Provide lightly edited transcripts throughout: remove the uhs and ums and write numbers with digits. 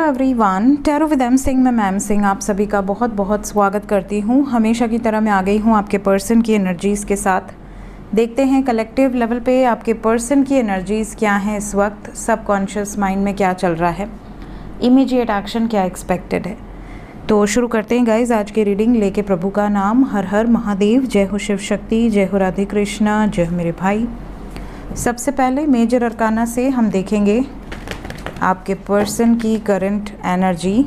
Everyone, tarot with M Singh में ma'am Singh आप सभी का बहुत बहुत स्वागत करती हूँ। हमेशा की तरह मैं आ गई हूँ आपके पर्सन की एनर्जीज़ के साथ। देखते हैं कलेक्टिव लेवल पे आपके पर्सन की एनर्जीज़ क्या हैं इस वक्त, सबकॉन्शियस माइंड में क्या चल रहा है, इमीडिएट एक्शन क्या एक्सपेक्टेड है। तो शुरू करते हैं गाइज आज की रीडिंग लेके प्रभु का नाम। हर हर महादेव, जय हो शिव शक्ति, जय हो राधे कृष्णा, जय हो मेरे भाई। सबसे पहले मेजर अरकाना से हम देखेंगे आपके पर्सन की करंट एनर्जी।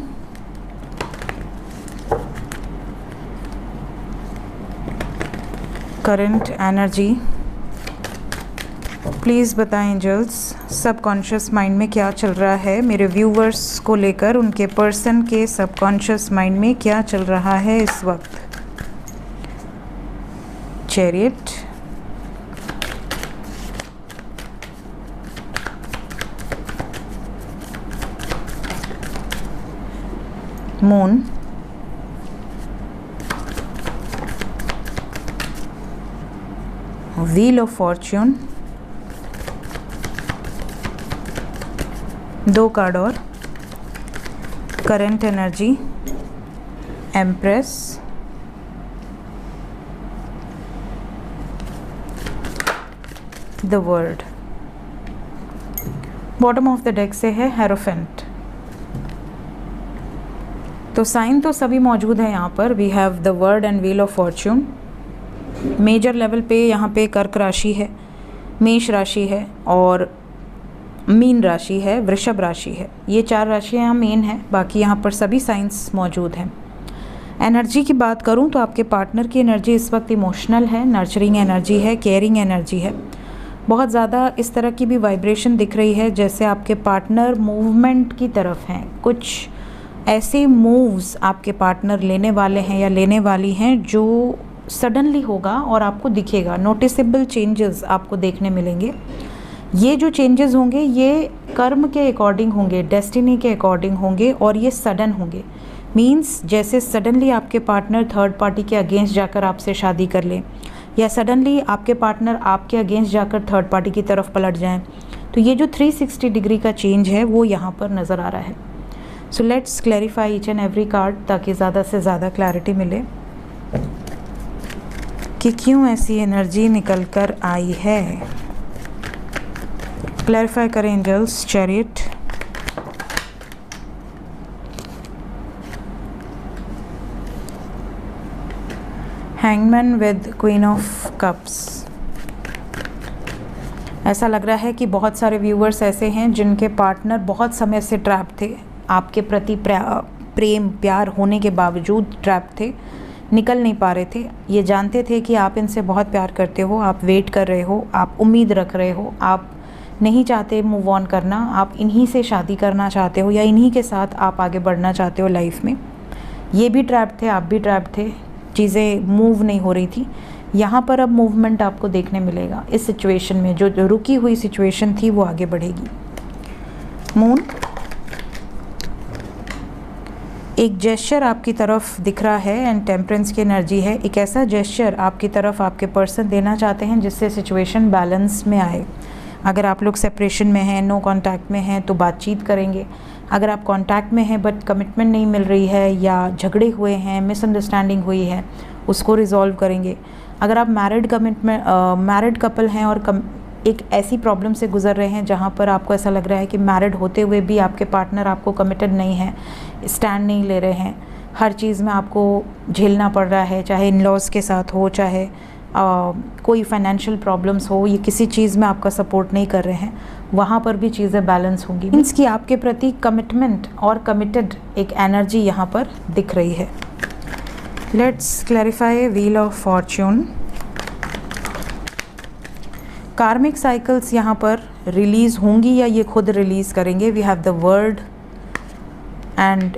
प्लीज़ बताएं एंजल्स, सबकॉन्शियस माइंड में क्या चल रहा है मेरे व्यूवर्स को लेकर, उनके पर्सन के सबकॉन्शियस माइंड में क्या चल रहा है इस वक्त। Chariot, moon, wheel of fortune, 2 card और current energy, empress, the world. Bottom of the deck से है हेरोफेंट। तो साइन तो सभी मौजूद है यहाँ पर। We have the world and wheel of fortune. Major level पे यहाँ पे कर्क राशि है, मेष राशि है और मीन राशि है, वृषभ राशि है। ये 4 राशियाँ यहाँ मेन हैं, बाकी यहाँ पर सभी साइंस मौजूद हैं। एनर्जी की बात करूँ तो आपके पार्टनर की एनर्जी इस वक्त इमोशनल है, नर्चरिंग एनर्जी है, केयरिंग एनर्जी है। बहुत ज़्यादा इस तरह की भी वाइब्रेशन दिख रही है जैसे आपके पार्टनर मूवमेंट की तरफ हैं। कुछ ऐसे मूव्स आपके पार्टनर लेने वाले हैं या लेने वाली हैं जो सडनली होगा और आपको दिखेगा। नोटिसेबल चेंजेस आपको देखने मिलेंगे। ये जो चेंजेस होंगे ये कर्म के अकॉर्डिंग होंगे, डेस्टिनी के अकॉर्डिंग होंगे और ये सडन होंगे। मींस जैसे सडनली आपके पार्टनर थर्ड पार्टी के अगेंस्ट जाकर आपसे शादी कर लें या सडनली आपके पार्टनर आपके अगेंस्ट जाकर थर्ड पार्टी की तरफ पलट जाएं। तो ये जो 360 डिग्री का चेंज है वो यहाँ पर नज़र आ रहा है। So let's clarify each and every card ताकि ज़्यादा से ज़्यादा क्लैरिटी मिले कि क्यों ऐसी एनर्जी निकल कर आई है। क्लैरिफाई करें angels. Chariot, hangman with queen of cups. ऐसा लग रहा है कि बहुत सारे व्यूअर्स ऐसे हैं जिनके पार्टनर बहुत समय से ट्रैप थे, आपके प्रति प्रेम प्यार होने के बावजूद ट्रैप थे, निकल नहीं पा रहे थे। ये जानते थे कि आप इनसे बहुत प्यार करते हो, आप वेट कर रहे हो, आप उम्मीद रख रहे हो, आप नहीं चाहते मूव ऑन करना, आप इन्हीं से शादी करना चाहते हो या इन्हीं के साथ आप आगे बढ़ना चाहते हो लाइफ में। ये भी ट्रैप थे, आप भी ट्रैप थे, चीज़ें मूव नहीं हो रही थी। यहाँ पर अब मूवमेंट आपको देखने मिलेगा। इस सिचुएशन में जो रुकी हुई सिचुएशन थी वो आगे बढ़ेगी। मून, एक जेस्चर आपकी तरफ दिख रहा है एंड टेम्परेंस की एनर्जी है। एक ऐसा जेस्चर आपकी तरफ आपके पर्सन देना चाहते हैं जिससे सिचुएशन बैलेंस में आए। अगर आप लोग सेपरेशन में हैं, नो कांटेक्ट में हैं तो बातचीत करेंगे। अगर आप कांटेक्ट में हैं बट कमिटमेंट नहीं मिल रही है या झगड़े हुए हैं, मिसअंडरस्टैंडिंग हुई है, उसको रिजॉल्व करेंगे। अगर आप मैरिड कपल हैं और एक ऐसी प्रॉब्लम से गुजर रहे हैं जहाँ पर आपको ऐसा लग रहा है कि मैरिड होते हुए भी आपके पार्टनर आपको कमिटेड नहीं है, स्टैंड नहीं ले रहे हैं, हर चीज़ में आपको झेलना पड़ रहा है, चाहे इन लॉज़ के साथ हो, चाहे कोई फाइनेंशियल प्रॉब्लम्स हो, ये किसी चीज़ में आपका सपोर्ट नहीं कर रहे हैं, वहाँ पर भी चीज़ें बैलेंस होंगी। मीन्स कि आपके प्रति कमिटमेंट और कमिटेड एक एनर्जी यहाँ पर दिख रही है। Let's clarify wheel of fortune. Karmic cycles यहाँ पर रिलीज़ होंगी या ये खुद रिलीज़ करेंगे। We have the world and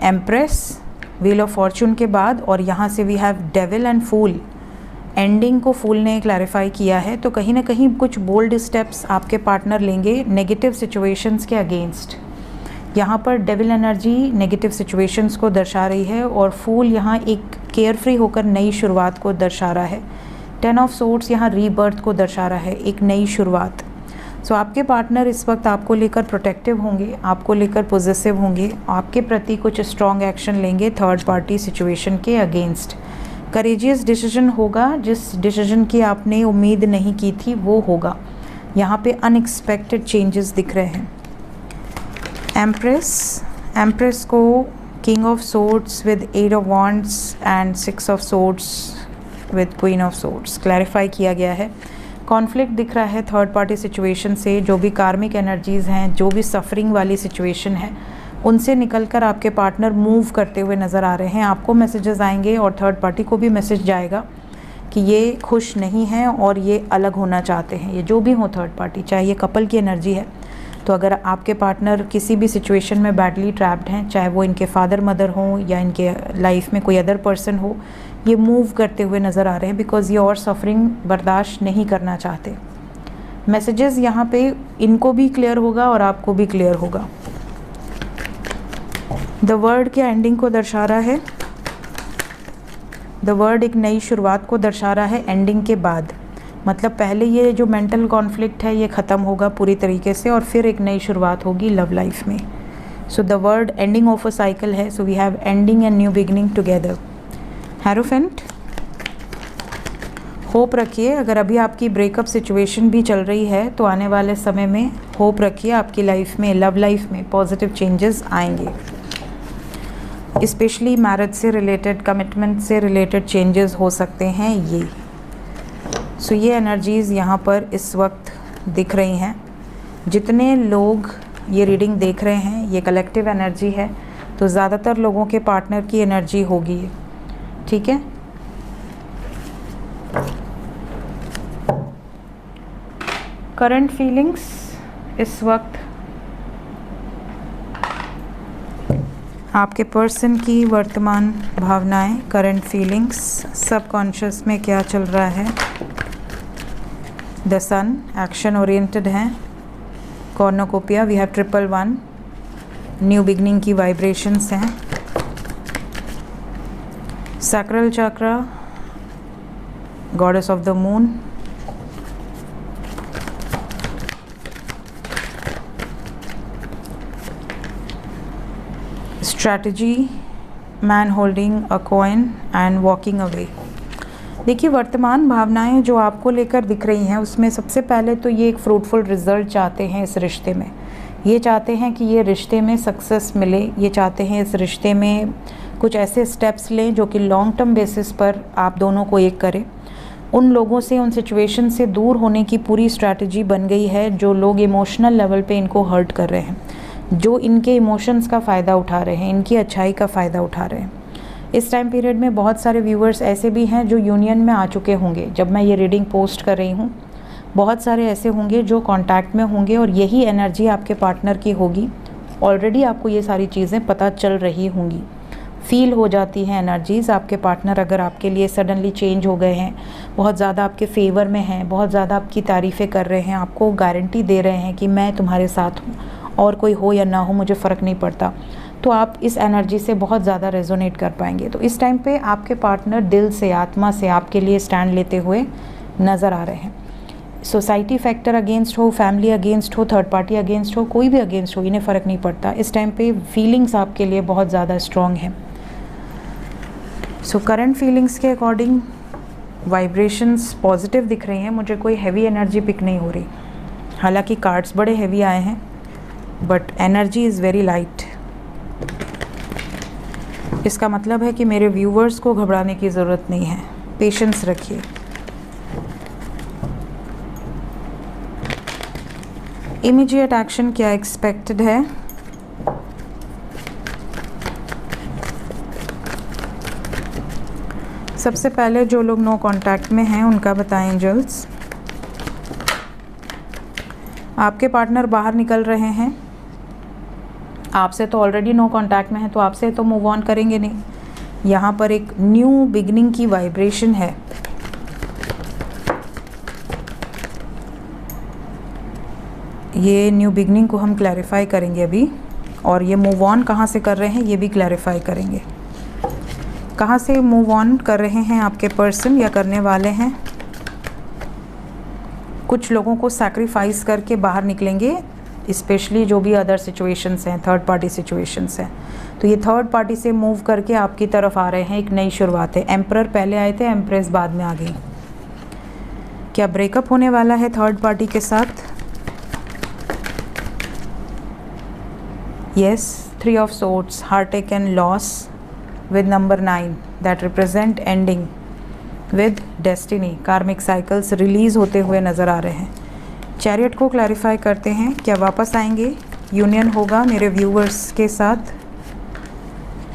empress wheel of fortune के बाद, और यहाँ से we have devil and fool. Ending को फूल ने क्लैरिफाई किया है। तो कहीं ना कहीं कुछ बोल्ड स्टेप्स आपके पार्टनर लेंगे नेगेटिव सिचुएशंस के अगेंस्ट। यहाँ पर डेविल एनर्जी नेगेटिव सिचुएशंस को दर्शा रही है और फूल यहाँ एक केयरफ्री होकर नई शुरुआत को दर्शा रहा है। 10 ऑफ सोर्ड्स यहाँ रीबर्थ को दर्शा रहा है, एक नई शुरुआत। सो आपके पार्टनर इस वक्त आपको लेकर प्रोटेक्टिव होंगे, आपको लेकर पॉजिटिव होंगे, आपके प्रति कुछ स्ट्रॉन्ग एक्शन लेंगे थर्ड पार्टी सिचुएशन के अगेंस्ट। करेजियस डिसीजन होगा, जिस डिसीजन की आपने उम्मीद नहीं की थी वो होगा। यहाँ पे अनएक्सपेक्टेड चेंजेस दिख रहे हैं। एम्प्रेस को king of swords with 8 of wands and 6 of swords with queen of swords clarify किया गया है। कॉन्फ्लिक्ट दिख रहा है थर्ड पार्टी सिचुएशन से, जो भी कार्मिक एनर्जीज़ हैं, जो भी सफरिंग वाली सिचुएशन है, उनसे निकलकर आपके पार्टनर मूव करते हुए नज़र आ रहे हैं। आपको मैसेजेस आएंगे और थर्ड पार्टी को भी मैसेज जाएगा कि ये खुश नहीं हैं और ये अलग होना चाहते हैं। ये जो भी हो थर्ड पार्टी, चाहे ये कपल की एनर्जी है, तो अगर आपके पार्टनर किसी भी सिचुएशन में बैडली ट्रैप्ड हैं, चाहे वो इनके फादर मदर हों या इनके लाइफ में कोई अदर पर्सन हो, ये मूव करते हुए नज़र आ रहे हैं बिकॉज़ ये और सफरिंग बर्दाश्त नहीं करना चाहते। मैसेजेस यहाँ पे इनको भी क्लियर होगा और आपको भी क्लियर होगा। द वर्ड क्या एंडिंग को दर्शा रहा है? द वर्ड एक नई शुरुआत को दर्शा रहा है एंडिंग के बाद। मतलब पहले ये जो मेंटल कॉन्फ्लिक्ट है ये ख़त्म होगा पूरी तरीके से और फिर एक नई शुरुआत होगी लव लाइफ में। So the word ending of a cycle है। So we have ending and new beginning together. Hierophant, hope रखिए। अगर अभी आपकी ब्रेकअप सिचुएशन भी चल रही है तो आने वाले समय में होप रखिए, आपकी लाइफ में, लव लाइफ में पॉजिटिव चेंजेस आएंगे। स्पेशली मैरिज से रिलेटेड, कमिटमेंट से रिलेटेड चेंजेस हो सकते हैं ये। सो ये एनर्जीज़ यहाँ पर इस वक्त दिख रही हैं। जितने लोग ये रीडिंग देख रहे हैं, ये कलेक्टिव एनर्जी है, तो ज़्यादातर लोगों के पार्टनर की एनर्जी होगी ये, ठीक है। करंट फीलिंग्स इस वक्त आपके पर्सन की वर्तमान भावनाएं, करंट फीलिंग्स, सबकॉन्शियस में क्या चल रहा है। द सन एक्शन ओरिएंटेड हैं। Cornucopia, we have 111, new beginning की वाइब्रेशंस हैं। Sacral chakra, goddess of the moon. Strategy, man holding a coin and walking away. देखिए, वर्तमान भावनाएं जो आपको लेकर दिख रही हैं उसमें सबसे पहले तो ये एक फ्रूटफुल रिजल्ट चाहते हैं इस रिश्ते में। ये चाहते हैं कि ये रिश्ते में सक्सेस मिले। ये चाहते हैं इस रिश्ते में कुछ ऐसे स्टेप्स लें जो कि लॉन्ग टर्म बेसिस पर आप दोनों को एक करें। उन लोगों से, उन सिचुएशन से दूर होने की पूरी स्ट्रैटेजी बन गई है जो लोग इमोशनल लेवल पे इनको हर्ट कर रहे हैं, जो इनके इमोशंस का फ़ायदा उठा रहे हैं, इनकी अच्छाई का फ़ायदा उठा रहे हैं। इस टाइम पीरियड में बहुत सारे व्यूअर्स ऐसे भी हैं जो यूनियन में आ चुके होंगे। जब मैं ये रीडिंग पोस्ट कर रही हूँ, बहुत सारे ऐसे होंगे जो कांटेक्ट में होंगे और यही एनर्जी आपके पार्टनर की होगी। ऑलरेडी आपको ये सारी चीज़ें पता चल रही होंगी, फील हो जाती हैं एनर्जीज़। आपके पार्टनर अगर आपके लिए सडनली चेंज हो गए हैं, बहुत ज़्यादा आपके फेवर में हैं, बहुत ज़्यादा आपकी तारीफ़ें कर रहे हैं, आपको गारंटी दे रहे हैं कि मैं तुम्हारे साथ हूँ और कोई हो या ना हो मुझे फ़र्क नहीं पड़ता, तो आप इस एनर्जी से बहुत ज़्यादा रेजोनेट कर पाएंगे। तो इस टाइम पे आपके पार्टनर दिल से, आत्मा से आपके लिए स्टैंड लेते हुए नज़र आ रहे हैं। सोसाइटी फैक्टर अगेंस्ट हो, फैमिली अगेंस्ट हो, थर्ड पार्टी अगेंस्ट हो, कोई भी अगेंस्ट हो, इन्हें फ़र्क नहीं पड़ता। इस टाइम पे फीलिंग्स आपके लिए बहुत ज़्यादा स्ट्रॉन्ग हैं। सो करंट फीलिंग्स के अकॉर्डिंग वाइब्रेशंस पॉजिटिव दिख रही हैं। मुझे कोई हैवी एनर्जी पिक नहीं हो रही। हालांकि कार्ड्स बड़े हैवी आए हैं but energy is very light. इसका मतलब है कि मेरे व्यूवर्स को घबराने की ज़रूरत नहीं है, पेशेंस रखिए। इमीडिएट एक्शन क्या एक्सपेक्टेड है? सबसे पहले जो लोग नो कांटेक्ट में हैं उनका बताएं एंजल्स। आपके पार्टनर बाहर निकल रहे हैं, आपसे तो ऑलरेडी नो कांटेक्ट में है, तो आपसे तो मूव ऑन करेंगे नहीं। यहाँ पर एक न्यू बिगनिंग की वाइब्रेशन है। ये न्यू बिगनिंग को हम क्लैरिफाई करेंगे अभी, और ये मूव ऑन कहाँ से कर रहे हैं ये भी क्लैरिफाई करेंगे। कहाँ से मूव ऑन कर रहे हैं आपके पर्सन या करने वाले हैं? कुछ लोगों को सैक्रिफाइस करके बाहर निकलेंगे, स्पेशली जो भी अदर सिचुएशंस हैं, थर्ड पार्टी सिचुएशंस हैं। तो ये थर्ड पार्टी से मूव करके आपकी तरफ आ रहे हैं, एक नई शुरुआत है। एम्परर पहले आए थे, एम्प्रेस बाद में आ गई। क्या ब्रेकअप होने वाला है थर्ड पार्टी के साथ? Yes, 3 of swords, heartache and loss with number 9 that represent ending with destiny. Karmic cycles release होते हुए नज़र आ रहे हैं। चैरियट को क्लैरिफाई करते हैं, क्या वापस आएंगे? यूनियन होगा मेरे व्यूवर्स के साथ?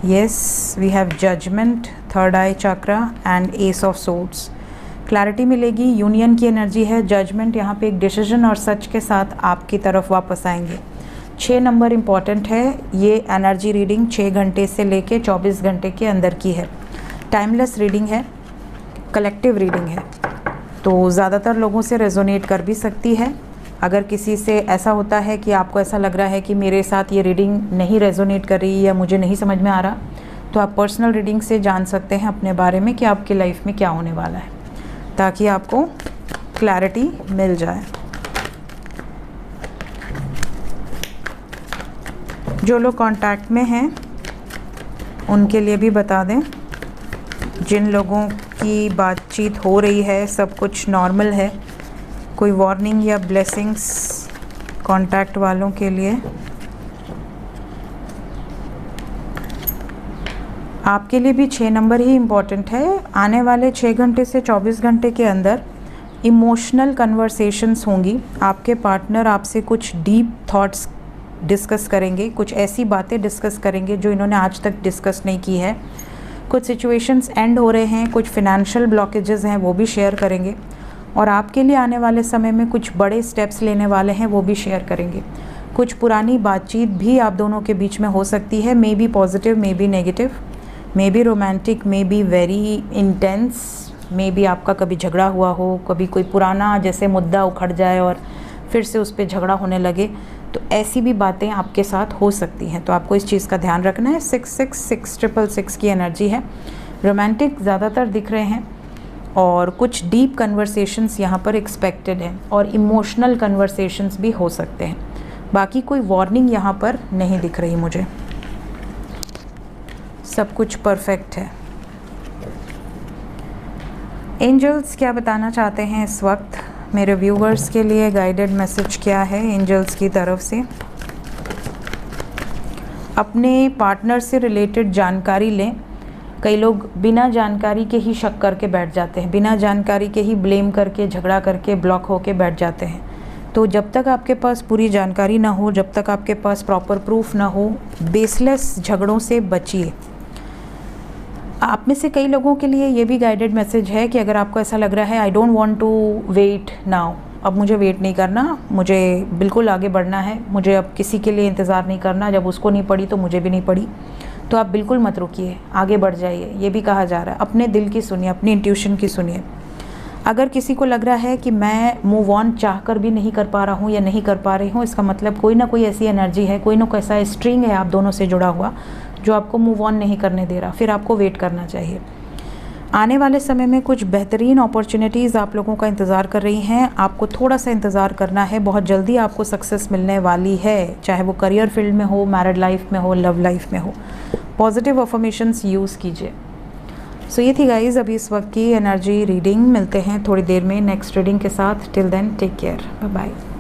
Yes, we have judgement, third eye chakra and ace of swords. Clarity मिलेगी, यूनियन की एनर्जी है। जजमेंट यहाँ पे एक डिसीजन और सच के साथ आपकी तरफ वापस आएंगे। 6 नंबर इम्पॉर्टेंट है। ये एनर्जी रीडिंग 6 घंटे से लेके 24 घंटे के अंदर की है। टाइमलेस रीडिंग है, कलेक्टिव रीडिंग है, तो ज़्यादातर लोगों से रेजोनेट कर भी सकती है। अगर किसी से ऐसा होता है कि आपको ऐसा लग रहा है कि मेरे साथ ये रीडिंग नहीं रेजोनेट कर रही या मुझे नहीं समझ में आ रहा, तो आप पर्सनल रीडिंग से जान सकते हैं अपने बारे में कि आपकी लाइफ में क्या होने वाला है, ताकि आपको क्लैरिटी मिल जाए। जो लोग कांटेक्ट में हैं उनके लिए भी बता दें, जिन लोगों की बातचीत हो रही है सब कुछ नॉर्मल है, कोई वार्निंग या ब्लेसिंग्स कांटेक्ट वालों के लिए। आपके लिए भी 6 नंबर ही इम्पॉर्टेंट है। आने वाले 6 घंटे से 24 घंटे के अंदर इमोशनल कन्वर्सेशंस होंगी। आपके पार्टनर आपसे कुछ डीप थॉट्स डिस्कस करेंगे, कुछ ऐसी बातें डिस्कस करेंगे जो इन्होंने आज तक डिस्कस नहीं की है। कुछ सिचुएशंस एंड हो रहे हैं, कुछ फिनेंशियल ब्लॉकेजेस हैं वो भी शेयर करेंगे, और आपके लिए आने वाले समय में कुछ बड़े स्टेप्स लेने वाले हैं वो भी शेयर करेंगे। कुछ पुरानी बातचीत भी आप दोनों के बीच में हो सकती है, may be positive, may be negative, may be romantic, may be very intense, may be आपका कभी झगड़ा हुआ हो, कभी कोई पुराना जैसे मुद्दा उखड़ जाए और फिर से उस पर झगड़ा होने लगे, तो ऐसी भी बातें आपके साथ हो सकती हैं। तो आपको इस चीज़ का ध्यान रखना है। 666 की एनर्जी है। रोमांटिक ज़्यादातर दिख रहे हैं और कुछ डीप कन्वर्सेशंस यहाँ पर एक्सपेक्टेड हैं, और इमोशनल कन्वर्सेशंस भी हो सकते हैं। बाकी कोई वार्निंग यहाँ पर नहीं दिख रही मुझे, सब कुछ परफेक्ट है। एंजल्स क्या बताना चाहते हैं इस वक्त मेरे व्यूवर्स के लिए? गाइडेड मैसेज क्या है एंजल्स की तरफ से? अपने पार्टनर से रिलेटेड जानकारी लें। कई लोग बिना जानकारी के ही शक करके बैठ जाते हैं, बिना जानकारी के ही ब्लेम करके, झगड़ा करके, ब्लॉक होके बैठ जाते हैं। तो जब तक आपके पास पूरी जानकारी ना हो, जब तक आपके पास प्रॉपर प्रूफ ना हो, बेसलेस झगड़ों से बचिए। आप में से कई लोगों के लिए ये भी गाइडेड मैसेज है कि अगर आपको ऐसा लग रहा है I don't want to wait now, अब मुझे वेट नहीं करना, मुझे बिल्कुल आगे बढ़ना है, मुझे अब किसी के लिए इंतज़ार नहीं करना, जब उसको नहीं पड़ी तो मुझे भी नहीं पड़ी, तो आप बिल्कुल मत रुकिए, आगे बढ़ जाइए। ये भी कहा जा रहा है, अपने दिल की सुनिए, अपनी इंट्यूशन की सुनिए। अगर किसी को लग रहा है कि मैं मूव ऑन चाह कर भी नहीं कर पा रहा हूँ या नहीं कर पा रही हूँ, इसका मतलब कोई ना कोई ऐसी एनर्जी है, कोई ना कोई ऐसा स्ट्रिंग है आप दोनों से जुड़ा हुआ जो आपको मूव ऑन नहीं करने दे रहा। फिर आपको वेट करना चाहिए। आने वाले समय में कुछ बेहतरीन अपॉर्चुनिटीज़ आप लोगों का इंतज़ार कर रही हैं। आपको थोड़ा सा इंतज़ार करना है, बहुत जल्दी आपको सक्सेस मिलने वाली है, चाहे वो करियर फील्ड में हो, मैरिड लाइफ में हो, लव लाइफ में हो। पॉजिटिव अफर्मेशंस यूज़ कीजिए। सो ये थी गाइज़ अभी इस वक्त की एनर्जी रीडिंग। मिलते हैं थोड़ी देर में नेक्स्ट रीडिंग के साथ। Till then take care, bye bye.